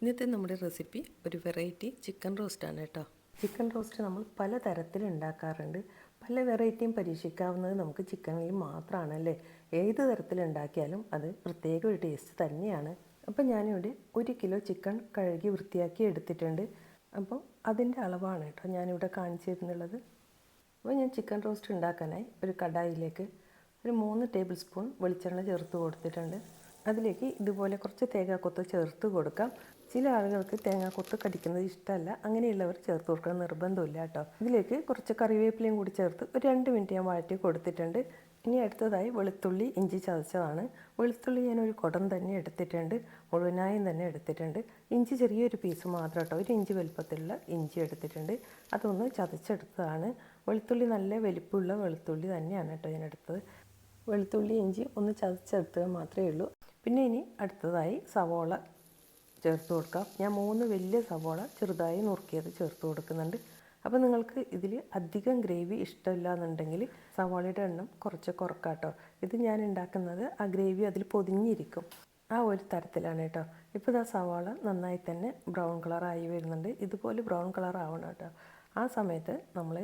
ഇന്നത്തെ നമ്മുടെ റെസിപ്പി ഒരു വെറൈറ്റി ചിക്കൻ റോസ്റ്റാണ് കേട്ടോ. ചിക്കൻ റോസ്റ്റ് നമ്മൾ പല തരത്തിൽ ഉണ്ടാക്കാറുണ്ട്. പല വെറൈറ്റിയും പരീക്ഷിക്കാവുന്നത് നമുക്ക് ചിക്കനിൽ മാത്രമാണല്ലേ. ഏത് തരത്തിൽ ഉണ്ടാക്കിയാലും അത് പ്രത്യേക ഒരു ടേസ്റ്റ് തന്നെയാണ്. അപ്പോൾ ഞാനിവിടെ 1 കിലോ ചിക്കൻ കഴുകി വൃത്തിയാക്കി എടുത്തിട്ടുണ്ട്. അപ്പോൾ അതിൻ്റെ അളവാണ് കേട്ടോ ഞാനിവിടെ കാണിച്ചു തരുന്നുള്ളത്. അപ്പോൾ ഞാൻ ചിക്കൻ റോസ്റ്റ് ഉണ്ടാക്കാനായി ഒരു കടായിലേക്ക് ഒരു 3 ടേബിൾ സ്പൂൺ വെളിച്ചെണ്ണ ചേർത്ത് കൊടുത്തിട്ടുണ്ട്. അതിലേക്ക് ഇതുപോലെ കുറച്ച് തേങ്ങാക്കൊത്ത് ചേർത്ത് കൊടുക്കാം. ചില ആളുകൾക്ക് തേങ്ങാക്കൊത്ത് കടിക്കുന്നത് ഇഷ്ടമല്ല, അങ്ങനെയുള്ളവർ ചേർത്ത് കൊടുക്കാൻ നിർബന്ധമില്ല കേട്ടോ. ഇതിലേക്ക് കുറച്ച് കറിവേപ്പിലയും കൂടി ചേർത്ത് ഒരു 2 മിനിറ്റ് ഞാൻ വഴറ്റി കൊടുത്തിട്ടുണ്ട്. ഇനി അടുത്തതായി വെളുത്തുള്ളി ഇഞ്ചി ചതച്ചതാണ്. വെളുത്തുള്ളി ഞാനൊരു കുടം തന്നെ എടുത്തിട്ടുണ്ട്, മുഴുവനായും തന്നെ എടുത്തിട്ടുണ്ട്. ഇഞ്ചി ചെറിയൊരു പീസ് മാത്രം കേട്ടോ, 1 ഇഞ്ച് വലുപ്പത്തിലുള്ള ഇഞ്ചി എടുത്തിട്ടുണ്ട്, അതൊന്ന് ചതച്ചെടുത്തതാണ്. വെളുത്തുള്ളി നല്ല വലിപ്പമുള്ള വെളുത്തുള്ളി തന്നെയാണ് കേട്ടോ ഞാൻ എടുത്തത്. വെളുത്തുള്ളി ഇഞ്ചി ഒന്ന് ചതച്ചെടുത്തത് മാത്രമേ ഉള്ളൂ. പിന്നെ ഇനി അടുത്തതായി സവോള ചേർത്ത് കൊടുക്കാം. ഞാൻ 3 വലിയ സവോള ചെറുതായി നുറുക്കിയത് ചേർത്ത് കൊടുക്കുന്നുണ്ട്. അപ്പോൾ നിങ്ങൾക്ക് ഇതിൽ അധികം ഗ്രേവി ഇഷ്ടമില്ല എന്നുണ്ടെങ്കിൽ സവോളയുടെ എണ്ണം കുറച്ച് കുറക്കാം കേട്ടോ. ഇത് ഞാൻ ഉണ്ടാക്കുന്നത് ആ ഗ്രേവി അതിൽ പൊതിഞ്ഞിരിക്കും, ആ ഒരു തരത്തിലാണ് കേട്ടോ. ഇപ്പോൾ ഇതാ സവാള നന്നായി തന്നെ ബ്രൗൺ കളറായി വരുന്നുണ്ട്. ഇതുപോലെ ബ്രൗൺ കളർ ആവണം കേട്ടോ. ആ സമയത്ത് നമ്മൾ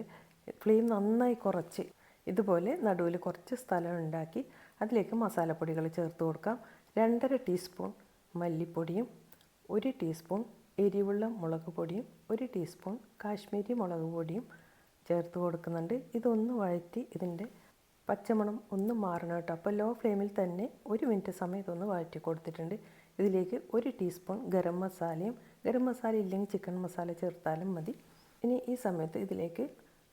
ഫ്ലെയിം നന്നായി കുറച്ച് ഇതുപോലെ നടുവിൽ കുറച്ച് സ്ഥലം ഉണ്ടാക്കി അതിലേക്ക് മസാലപ്പൊടികൾ ചേർത്ത് കൊടുക്കാം. 2.5 ടീസ്പൂൺ മല്ലിപ്പൊടിയും 1 ടീസ്പൂൺ എരിവുള്ള മുളക് പൊടിയും 1 ടീസ്പൂൺ കാശ്മീരി മുളക് പൊടിയും ചേർത്ത് കൊടുക്കുന്നുണ്ട്. ഇതൊന്ന് വഴറ്റി ഇതിൻ്റെ പച്ചമണം ഒന്ന് മാറണം കേട്ടോ. അപ്പോൾ ലോ ഫ്ലെയിമിൽ തന്നെ 1 മിനിറ്റ് സമയം ഇതൊന്ന് വഴറ്റി കൊടുത്തിട്ടുണ്ട്. ഇതിലേക്ക് 1 ടീസ്പൂൺ ഗരം മസാലയും, ഗരം മസാല ഇല്ലെങ്കിൽ ചിക്കൻ മസാല ചേർത്താലും മതി. ഇനി ഈ സമയത്ത് ഇതിലേക്ക്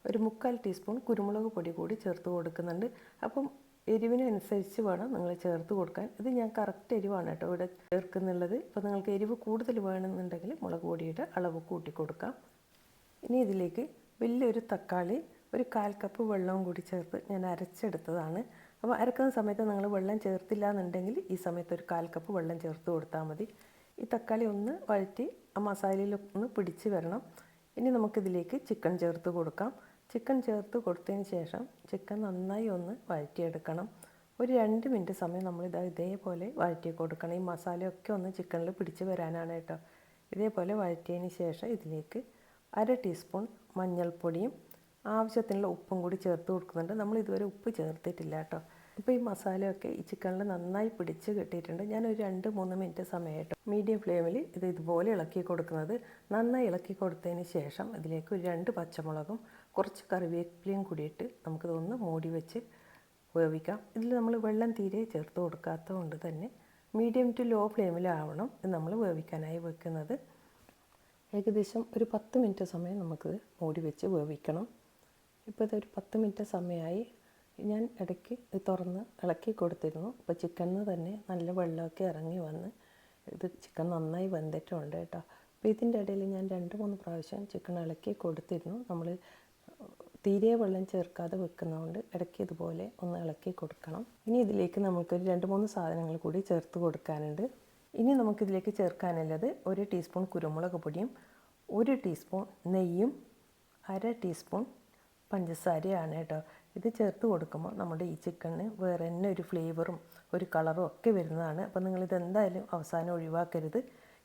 ഒരു 3/4 ടീസ്പൂൺ കുരുമുളക് പൊടി കൂടി ചേർത്ത് കൊടുക്കുന്നുണ്ട്. അപ്പം എരിവിനനുസരിച്ച് വേണം നിങ്ങൾ ചേർത്ത് കൊടുക്കാൻ. ഇത് ഞാൻ കറക്റ്റ് എരിവാണ് കേട്ടോ ഇവിടെ ചേർക്കുന്നുള്ളത്. ഇപ്പോൾ നിങ്ങൾക്ക് എരിവ് കൂടുതൽ വേണമെന്നുണ്ടെങ്കിൽ മുളക് പൊടിയുടെ അളവ് കൂട്ടി കൊടുക്കാം. ഇനി ഇതിലേക്ക് വലിയൊരു തക്കാളി ഒരു 1/4 കപ്പ് വെള്ളവും കൂടി ചേർത്ത് ഞാൻ അരച്ചെടുത്തതാണ്. അപ്പോൾ അരക്കുന്ന സമയത്ത് നിങ്ങൾ വെള്ളം ചേർത്തില്ല എന്നുണ്ടെങ്കിൽ ഈ സമയത്ത് ഒരു 1/4 കപ്പ് വെള്ളം ചേർത്ത് കൊടുത്താൽ മതി. ഈ തക്കാളി ഒന്ന് വഴറ്റി ആ മസാലയിൽ ഒന്ന് പിടിച്ച് വരണം. ഇനി നമുക്കിതിലേക്ക് ചിക്കൻ ചേർത്ത് കൊടുക്കാം. ചിക്കൻ ചേർത്ത് കൊടുത്തതിന് ശേഷം ചിക്കൻ നന്നായി ഒന്ന് വഴറ്റിയെടുക്കണം. ഒരു 2 മിനിറ്റ് സമയം നമ്മളിത് ഇതേപോലെ വഴറ്റി കൊടുക്കണം. ഈ മസാലയൊക്കെ ഒന്ന് ചിക്കനിൽ പിടിച്ച് വരാനാണ് കേട്ടോ. ഇതേപോലെ വഴറ്റിയതിന് ശേഷം ഇതിലേക്ക് 1/2 ടീസ്പൂൺ മഞ്ഞൾപ്പൊടിയും ആവശ്യത്തിനുള്ള ഉപ്പും കൂടി ചേർത്ത് കൊടുക്കുന്നുണ്ട്. നമ്മൾ ഇതുവരെ ഉപ്പ് ചേർത്തിട്ടില്ല കേട്ടോ. ഇപ്പോൾ ഈ മസാലയൊക്കെ ഈ ചിക്കനിൽ നന്നായി പിടിച്ച് കിട്ടിയിട്ടുണ്ട്. ഞാനൊരു 2-3 മിനിറ്റ് സമയമായിട്ട് മീഡിയം ഫ്ലെയിമിൽ ഇതുപോലെ ഇളക്കി കൊടുക്കുന്നത്. നന്നായി ഇളക്കി കൊടുത്തതിന് ശേഷം ഇതിലേക്ക് ഒരു 2 പച്ചമുളകും കുറച്ച് കറിവേപ്പിലയും കൂടിയിട്ട് നമുക്കിതൊന്ന് മൂടി വെച്ച് വേവിക്കാം. ഇതിൽ നമ്മൾ വെള്ളം തീരെ ചേർത്ത് കൊടുക്കാത്തത് കൊണ്ട് തന്നെ മീഡിയം ടു ലോ ഫ്ലെയിമിലാവണം ഇത് നമ്മൾ വേവിക്കാനായി വെക്കുന്നത്. ഏകദേശം ഒരു 10 മിനിറ്റ് സമയം നമുക്കിത് മൂടി വെച്ച് വേവിക്കണം. ഇപ്പോൾ ഇതൊരു 10 മിനിറ്റ് സമയമായി. ഞാൻ ഇടയ്ക്ക് തുറന്ന് ഇളക്കി കൊടുത്തിരുന്നു. ഇപ്പോൾ ചിക്കനിൽ തന്നെ നല്ല വെള്ളമൊക്കെ ഇറങ്ങി വന്ന് ഇത് ചിക്കൻ നന്നായി വെന്തിട്ടുണ്ട് കേട്ടോ. അപ്പോൾ ഇതിൻ്റെ ഇടയിൽ ഞാൻ 2-3 പ്രാവശ്യം ചിക്കൻ ഇളക്കി കൊടുത്തിരുന്നു. നമ്മൾ തീരെ വെള്ളം ചേർക്കാതെ വെക്കുന്നതുകൊണ്ട് ഇടയ്ക്ക് ഇതുപോലെ ഒന്ന് ഇളക്കി കൊടുക്കണം. ഇനി ഇതിലേക്ക് നമുക്കൊരു 2-3 സാധനങ്ങൾ കൂടി ചേർത്ത് കൊടുക്കാനുണ്ട്. ഇനി നമുക്കിതിലേക്ക് ചേർക്കാനുള്ളത് 1 ടീസ്പൂൺ കുരുമുളക് പൊടിയും 1 ടീസ്പൂൺ നെയ്യും 1/2 ടീസ്പൂൺ പഞ്ചസാരയാണ് കേട്ടോ. ഇത് ചേർത്ത് കൊടുക്കുമ്പോൾ നമ്മുടെ ഈ ചിക്കന് വേറെ തന്നെ ഒരു ഫ്ലേവറും ഒരു കളറും ഒക്കെ വരുന്നതാണ്. അപ്പോൾ നിങ്ങളിത് എന്തായാലും അവസാനം ഒഴിവാക്കരുത്.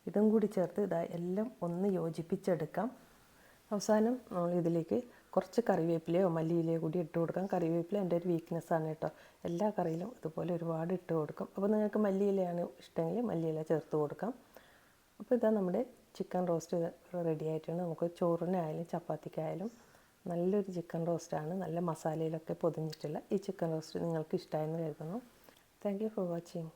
ഇതും കൂടി ചേർത്ത് എല്ലാം ഒന്ന് യോജിപ്പിച്ചെടുക്കാം. അവസാനം നമ്മൾ ഇതിലേക്ക് കുറച്ച് കറിവേപ്പിലയോ മല്ലിയിലയോ കൂടി ഇട്ട് കൊടുക്കാം. കറിവേപ്പില എൻ്റെ ഒരു വീക്ക്നെസ്സാണ് കേട്ടോ. എല്ലാ കറിയിലും ഇതുപോലെ ഒരുപാട് ഇട്ട് കൊടുക്കും. അപ്പോൾ നിങ്ങൾക്ക് മല്ലിയിലയാണ് ഇഷ്ടമെങ്കിൽ മല്ലിയില ചേർത്ത് കൊടുക്കാം. അപ്പോൾ ഇതാ നമ്മുടെ ചിക്കൻ റോസ്റ്റ് റെഡി ആയിട്ടുണ്ട്. നമുക്ക് ചോറിനായാലും ചപ്പാത്തിക്കായാലും നല്ലൊരു ചിക്കൻ റോസ്റ്റാണ്. നല്ല മസാലയിലൊക്കെ പൊതിഞ്ഞിട്ടുള്ള ഈ ചിക്കൻ റോസ്റ്റ് നിങ്ങൾക്ക് ഇഷ്ടമായെന്ന് കരുതുന്നു. Thank you for watching.